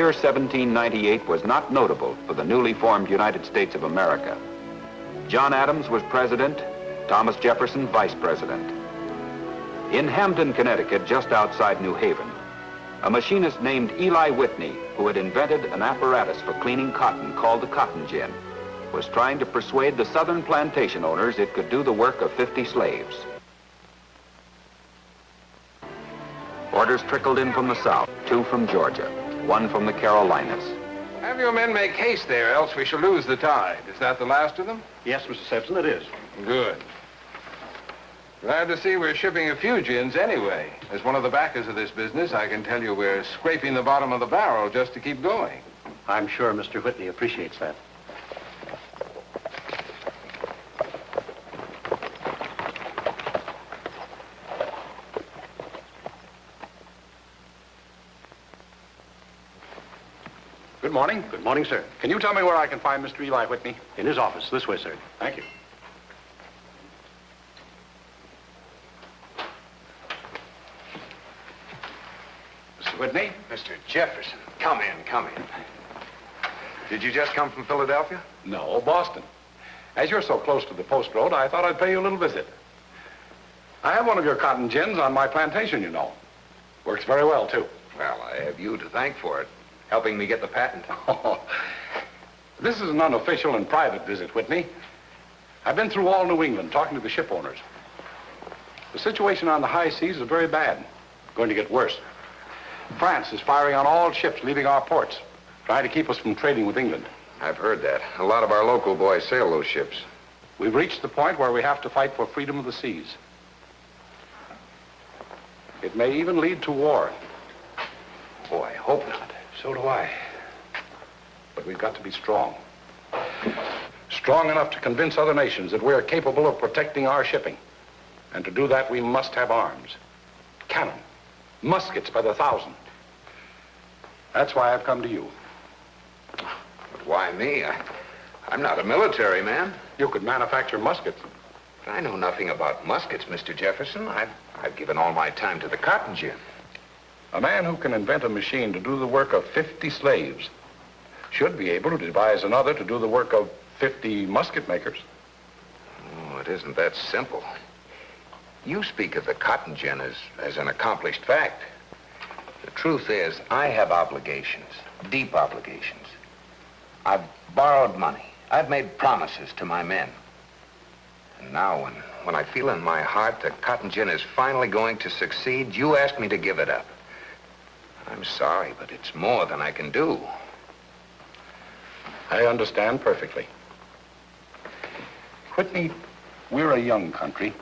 year 1798 was not notable for the newly formed United States of America. John Adams was president, Thomas Jefferson vice president. In Hamden, Connecticut, just outside New Haven, a machinist named Eli Whitney, who had invented an apparatus for cleaning cotton called the cotton gin, was trying to persuade the southern plantation owners it could do the work of 50 slaves. Orders trickled in from the South, 2 from Georgia, 1 from the Carolinas. Have your men make haste there, else we shall lose the tide. Is that the last of them? Yes, Mr. Simpson, it is. Good. Glad to see we're shipping a few gins anyway. As one of the backers of this business, I can tell you we're scraping the bottom of the barrel just to keep going. I'm sure Mr. Whitney appreciates that. Good morning. Good morning, sir. Can you tell me where I can find Mr. Eli Whitney? In his office. This way, sir. Thank you. Mr. Whitney? Mr. Jefferson, come in, come in. Did you just come from Philadelphia? No, Boston. As you're so close to the post road, I thought I'd pay you a little visit. I have one of your cotton gins on my plantation, you know. Works very well, too. Well, I have you to thank for it, helping me get the patent. Oh, this is an unofficial and private visit, Whitney. I've been through all New England talking to the ship owners. The situation on the high seas is very bad. Going to get worse. France is firing on all ships leaving our ports, trying to keep us from trading with England. I've heard that. A lot of our local boys sail those ships. We've reached the point where we have to fight for freedom of the seas. It may even lead to war. Oh, I hope not. So do I. But we've got to be strong. Strong enough to convince other nations that we're capable of protecting our shipping. And to do that, we must have arms. Cannon. Muskets by the thousand. That's why I've come to you. But why me? I'm not a military man. You could manufacture muskets. But I know nothing about muskets, Mr. Jefferson. I've given all my time to the cotton gin. A man who can invent a machine to do the work of 50 slaves should be able to devise another to do the work of 50 musket makers. Oh, it isn't that simple. You speak of the cotton gin as an accomplished fact. The truth is, I have obligations, deep obligations. I've borrowed money. I've made promises to my men. And now, when I feel in my heart that cotton gin is finally going to succeed, you ask me to give it up. I'm sorry, but it's more than I can do. I understand perfectly. Whitney, we're a young country.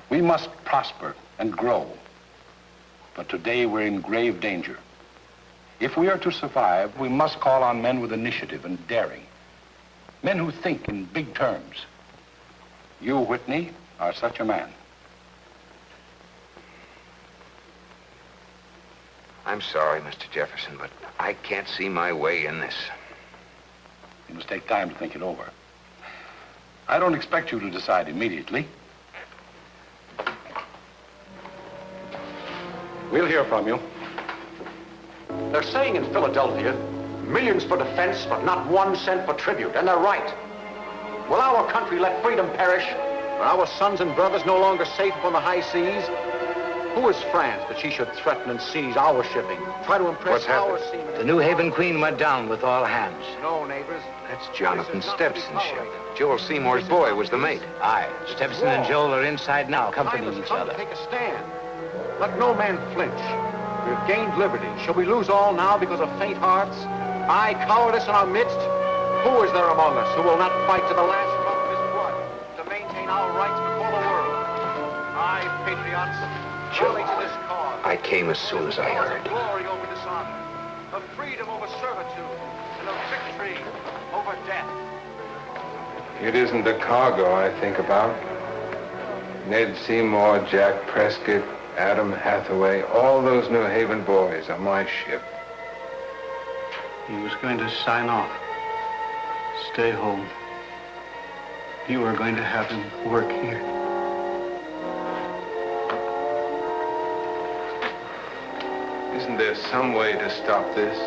We must prosper and grow. But today we're in grave danger. If we are to survive, we must call on men with initiative and daring. Men who think in big terms. You, Whitney, are such a man. I'm sorry, Mr. Jefferson, but I can't see my way in this. You must take time to think it over. I don't expect you to decide immediately. We'll hear from you. They're saying in Philadelphia, millions for defense, but not 1 cent for tribute, and they're right. Will our country let freedom perish? Are our sons and brothers no longer safe upon the high seas? Who is France that she should threaten and seize our shipping? Try to impress our seamen. The New Haven Queen went down with all hands. No, neighbors. That's Jonathan Stepson's ship. Joel Seymour's boy was the mate. Aye, Stepson and Joel are inside now, accompanying each other. Take a stand. Let no man flinch. We've gained liberty. Shall we lose all now because of faint hearts? Aye, cowardice in our midst? Who is there among us who will not fight to the last drop of his blood to maintain our rights before the world? Aye, patriots, surely to this cause. I came as soon as I heard. Glory over dishonor, of freedom over servitude, and of victory over death. It isn't the cargo I think about. Ned Seymour, Jack Prescott, Adam Hathaway, all those New Haven boys on my ship. He was going to sign off. Stay home. You are going to have him work here. Isn't there some way to stop this?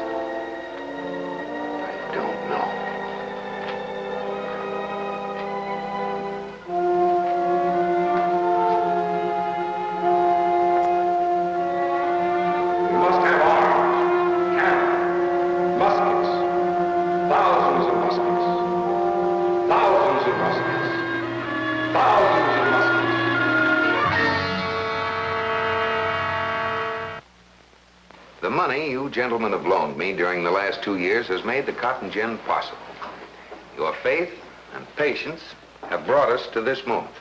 money you gentlemen have loaned me during the last 2 years has made the cotton gin possible. Your faith and patience have brought us to this moment.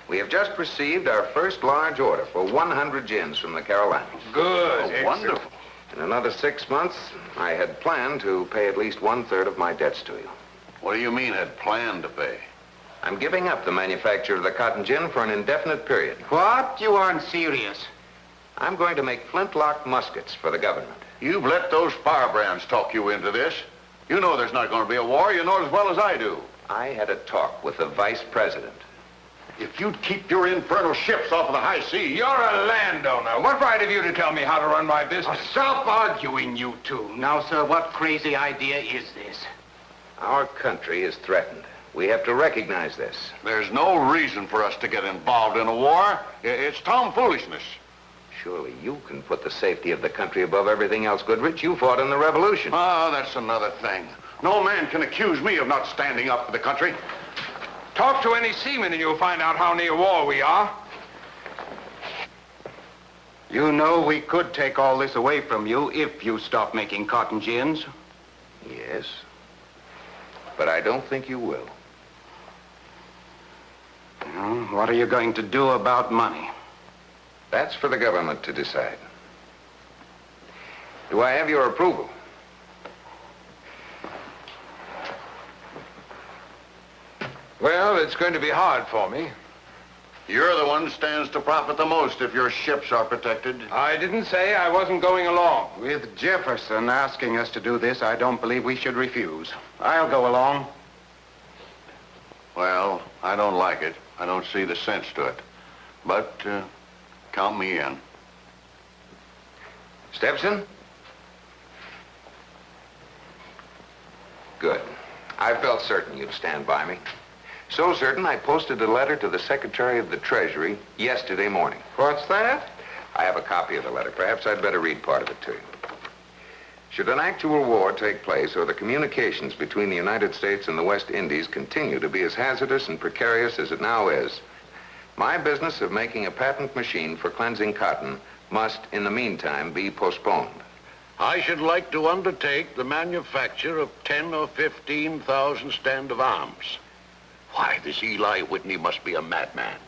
We have just received our first large order for 100 gins from the Carolinas. Good. Oh, wonderful. In another 6 months, I had planned to pay at least 1/3 of my debts to you. What do you mean, had planned to pay? I'm giving up the manufacture of the cotton gin for an indefinite period. What? You aren't serious. I'm going to make flintlock muskets for the government. You've let those firebrands talk you into this. You know there's not going to be a war. You know it as well as I do. I had a talk with the vice president. If you'd keep your infernal ships off of the high sea... You're a landowner. What right have you to tell me how to run my business? Stop arguing, you two. Now, sir, what crazy idea is this? Our country is threatened. We have to recognize this. There's no reason for us to get involved in a war. It's tomfoolishness. Surely you can put the safety of the country above everything else, Goodrich. You fought in the Revolution. Oh, that's another thing. No man can accuse me of not standing up for the country. Talk to any seaman and you'll find out how near war we are. You know we could take all this away from you if you stop making cotton gins. Yes. But I don't think you will. Well, what are you going to do about money? That's for the government to decide. Do I have your approval? Well, it's going to be hard for me. You're the one who stands to profit the most if your ships are protected. I didn't say I wasn't going along. With Jefferson asking us to do this, I don't believe we should refuse. I'll go along. Well, I don't like it. I don't see the sense to it. But count me in. Stepson? Good. I felt certain you'd stand by me. So certain, I posted a letter to the Secretary of the Treasury yesterday morning. What's that? I have a copy of the letter. Perhaps I'd better read part of it to you. Should an actual war take place, or the communications between the United States and the West Indies continue to be as hazardous and precarious as it now is, my business of making a patent machine for cleansing cotton must, in the meantime, be postponed. I should like to undertake the manufacture of 10 or 15,000 stand of arms. Why, this Eli Whitney must be a madman.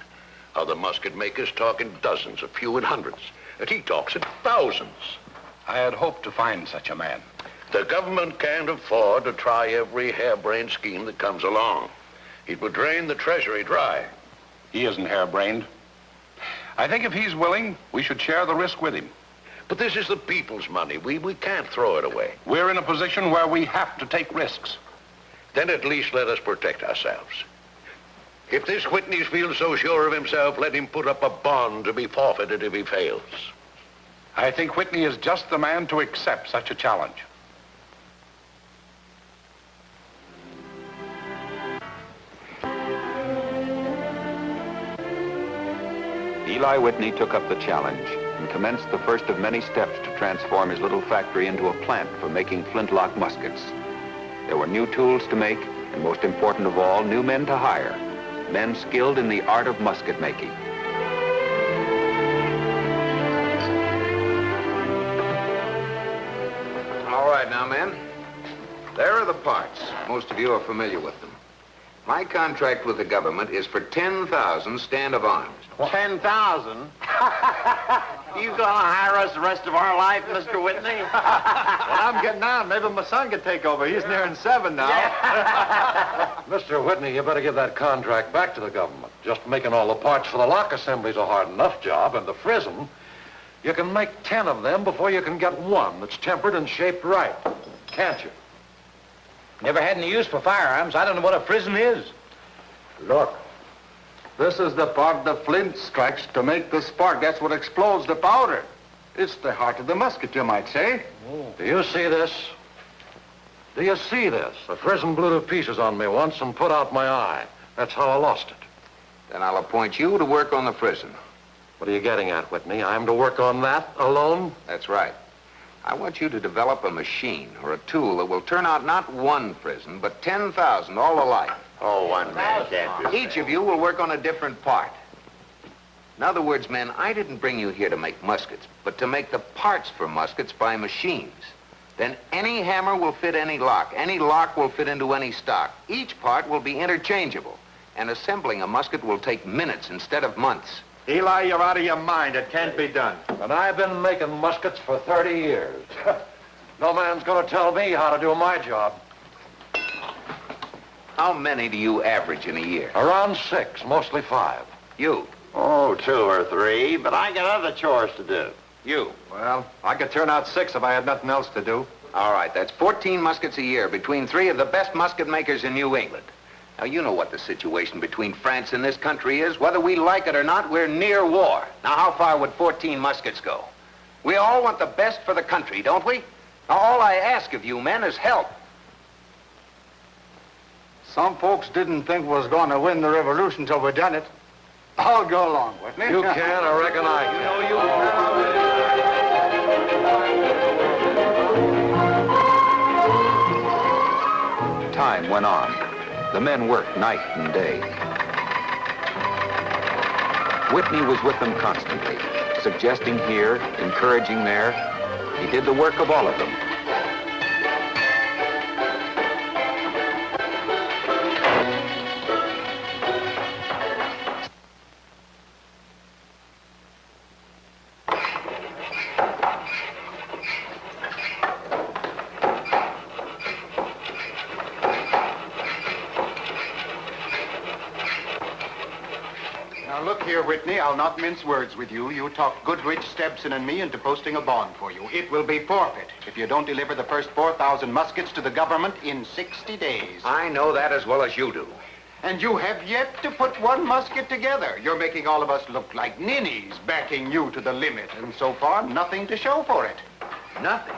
Other musket makers talk in dozens, a few in hundreds. And he talks in thousands. I had hoped to find such a man. The government can't afford to try every harebrained scheme that comes along. It would drain the Treasury dry. He isn't harebrained. I think if he's willing, we should share the risk with him. But this is the people's money. We can't throw it away. We're in a position where we have to take risks. Then at least let us protect ourselves. If this Whitney feels so sure of himself, let him put up a bond to be forfeited if he fails. I think Whitney is just the man to accept such a challenge. Eli Whitney took up the challenge and commenced the first of many steps to transform his little factory into a plant for making flintlock muskets. There were new tools to make, and most important of all, new men to hire, men skilled in the art of musket making. All right now, men. There are the parts. Most of you are familiar with them. My contract with the government is for 10,000 stand of arms. 10,000? You gonna hire us the rest of our life, Mr. Whitney? Well, I'm getting on. Maybe my son can take over. He's nearing 7 now. Mr. Whitney, you better give that contract back to the government. Just making all the parts for the lock assembly's a hard enough job, and the frism, you can make 10 of them before you can get one that's tempered and shaped right. Can't you? Never had any use for firearms. I don't know what a frism is. Look, this is the part the flint strikes to make the spark. That's what explodes the powder. It's the heart of the musket, you might say. Do you see this? Do you see this? The frism blew to pieces on me once and put out my eye. That's how I lost it. Then I'll appoint you to work on the frism. What are you getting at, Whitney? I'm to work on that alone? That's right. I want you to develop a machine or a tool that will turn out not one frism, but 10,000 all alike. Oh, one man can't do that. Each of you will work on a different part. In other words, men, I didn't bring you here to make muskets, but to make the parts for muskets by machines. Then any hammer will fit any lock will fit into any stock. Each part will be interchangeable, and assembling a musket will take minutes instead of months. Eli, you're out of your mind. It can't be done. And I've been making muskets for 30 years. No man's gonna tell me how to do my job. How many do you average in a year? Around 6, mostly 5. You. Oh, 2 or 3, but I got other chores to do. You. Well, I could turn out 6 if I had nothing else to do. All right, that's 14 muskets a year between 3 of the best musket makers in New England. Now, you know what the situation between France and this country is. Whether we like it or not, we're near war. Now, how far would 14 muskets go? We all want the best for the country, don't we? Now, all I ask of you men is help. Some folks didn't think we was going to win the revolution till we done it. I'll go along, Whitney. You can, I reckon I can. Time went on. The men worked night and day. Whitney was with them constantly, suggesting here, encouraging there. He did the work of all of them. Whitney, I'll not mince words with you. You talked Goodrich, Stebson, and me into posting a bond for you. It will be forfeit if you don't deliver the first 4,000 muskets to the government in 60 days. I know that as well as you do. And you have yet to put one musket together. You're making all of us look like ninnies, backing you to the limit. And so far, nothing to show for it. Nothing?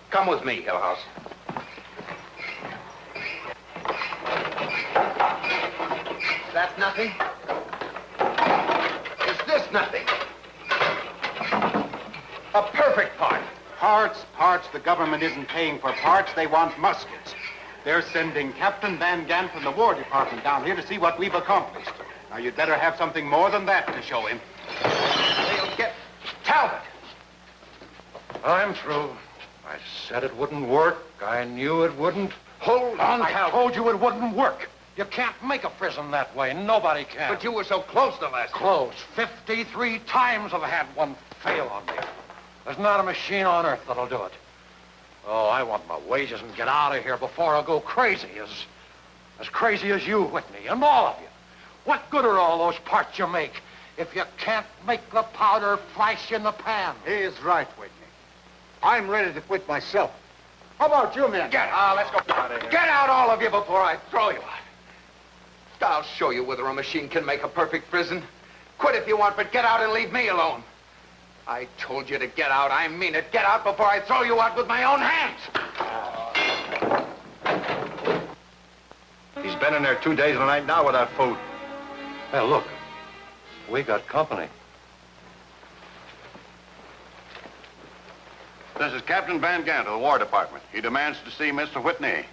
Come with me, Hillhouse. That's nothing? Nothing. A perfect part. Parts. The government isn't paying for parts. They want muskets. They're sending Captain Van Gant from the War Department down here to see what we've accomplished. Now, you'd better have something more than that to show him. They'll get Talbot. I'm through. I said it wouldn't work. I knew it wouldn't. Hold on, I Talbot. told you it wouldn't work. You can't make a prison that way. Nobody can. But you were so close the last time. Close. 53 times I've had one fail on me. There's not a machine on earth that'll do it. Oh, I want my wages and get out of here before I go crazy. As crazy as you, Whitney, and all of you. What good are all those parts you make if you can't make the powder flash in the pan? He's right, Whitney. I'm ready to quit myself. How about you, men? Get out. Let's go. Get out, all of you, before I throw you out. I'll show you whether a machine can make a perfect prison. Quit if you want, but get out and leave me alone. I told you to get out. I mean it. Get out before I throw you out with my own hands. He's been in there 2 days and a night now without food. Hey, look. We got company. This is Captain Van Gant of the War Department. He demands to see Mr. Whitney.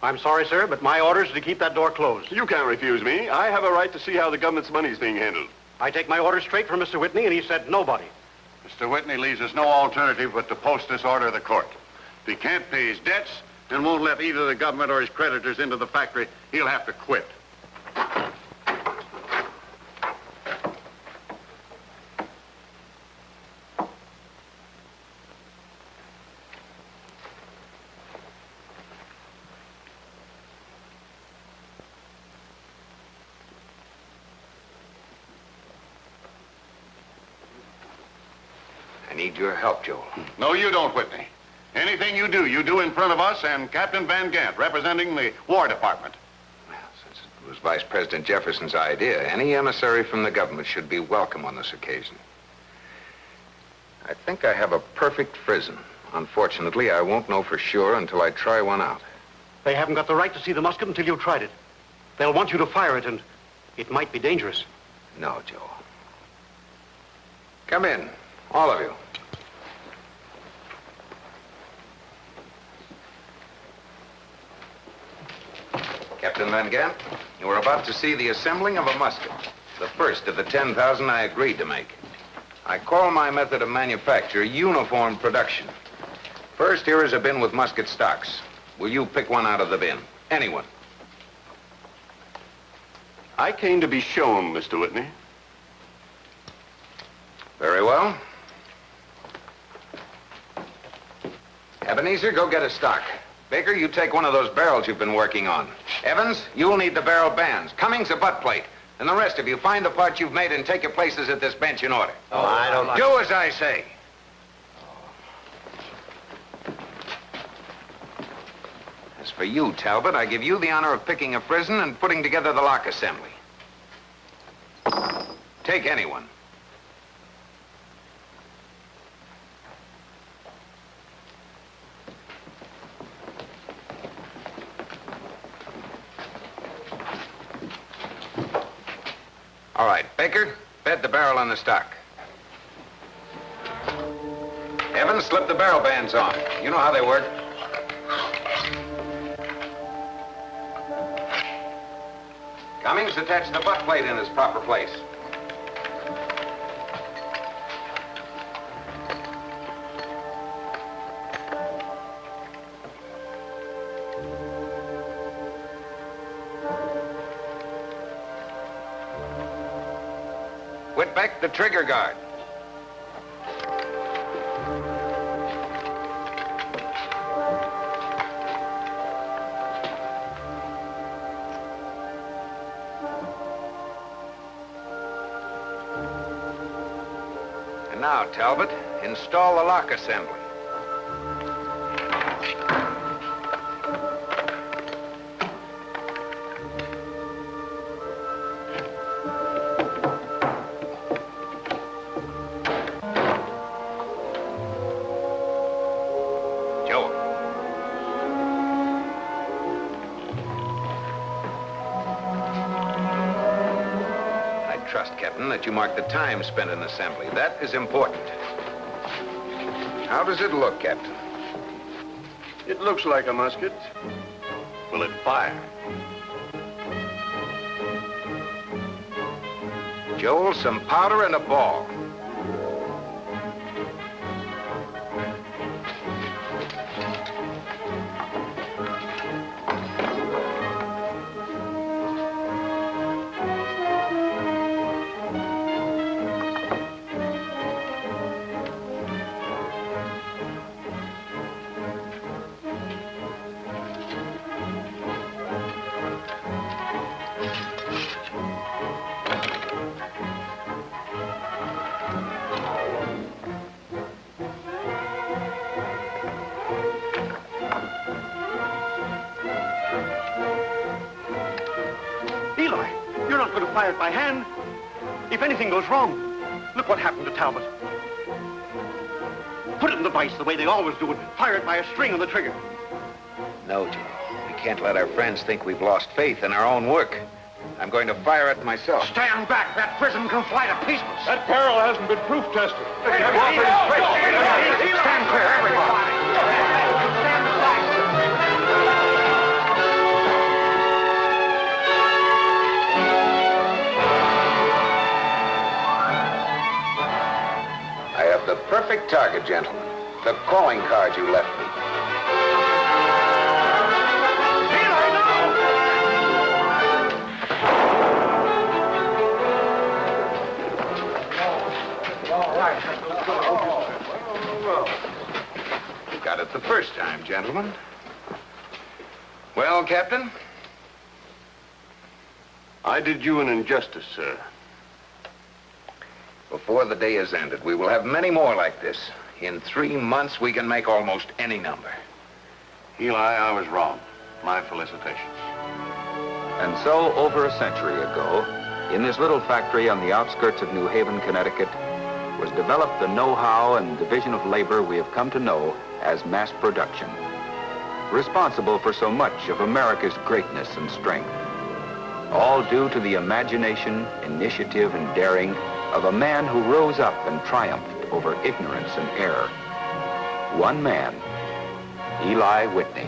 I'm sorry, sir, but my orders are to keep that door closed. You can't refuse me. I have a right to see how the government's money is being handled. I take my orders straight from Mr. Whitney, and he said nobody. Mr. Whitney leaves us no alternative but to post this order of the court. If he can't pay his debts and won't let either the government or his creditors into the factory, he'll have to quit. I need your help, Joel. No, you don't, Whitney. Anything you do in front of us and Captain Van Gant, representing the War Department. Well, since it was Vice President Jefferson's idea, any emissary from the government should be welcome on this occasion. I think I have a perfect prison. Unfortunately, I won't know for sure until I try one out. They haven't got the right to see the musket until you've tried it. They'll want you to fire it, and it might be dangerous. No, Joel. Come in, all of you. Captain Van Gant, you are about to see the assembling of a musket. The first of the 10,000 I agreed to make. I call my method of manufacture uniform production. First, here is a bin with musket stocks. Will you pick one out of the bin? Anyone. I came to be shown, Mr. Whitney. Very well. Ebenezer, go get a stock. Baker, you take one of those barrels you've been working on. Evans, you'll need the barrel bands. Cummings, a butt plate. And the rest of you, find the parts you've made and take your places at this bench in order. Oh, I don't like... Do as I say. As for you, Talbot, I give you the honor of picking a frizzen and putting together the lock assembly. Take anyone. All right, Baker, bed the barrel on the stock. Evans, slip the barrel bands on. You know how they work. Cummings, attach the butt plate in its proper place. Whitbeck, the trigger guard. And now, Talbot, install the lock assembly. That you mark the time spent in assembly. That is important. How does it look, Captain? It looks like a musket. Will it fire? Joel, some powder and a ball. Fire it by hand. If anything goes wrong, look what happened to Talbot. Put it in the vise the way they always do it. Fire it by a string on the trigger. No, Joe. We can't let our friends think we've lost faith in our own work. I'm going to fire it myself. Stand back. That frizzen can fly to pieces. That barrel hasn't been proof tested. Stand clear, everybody. Stand back. The perfect target, gentlemen. The calling card you left me. Got it the first time, gentlemen. Well, Captain? I did you an injustice, sir. Before the day is ended, we will have many more like this. In 3 months, we can make almost any number. Eli, I was wrong. My felicitations. And so, over a century ago, in this little factory on the outskirts of New Haven, Connecticut, was developed the know-how and division of labor we have come to know as mass production, responsible for so much of America's greatness and strength, all due to the imagination, initiative, and daring of a man who rose up and triumphed over ignorance and error. One man, Eli Whitney.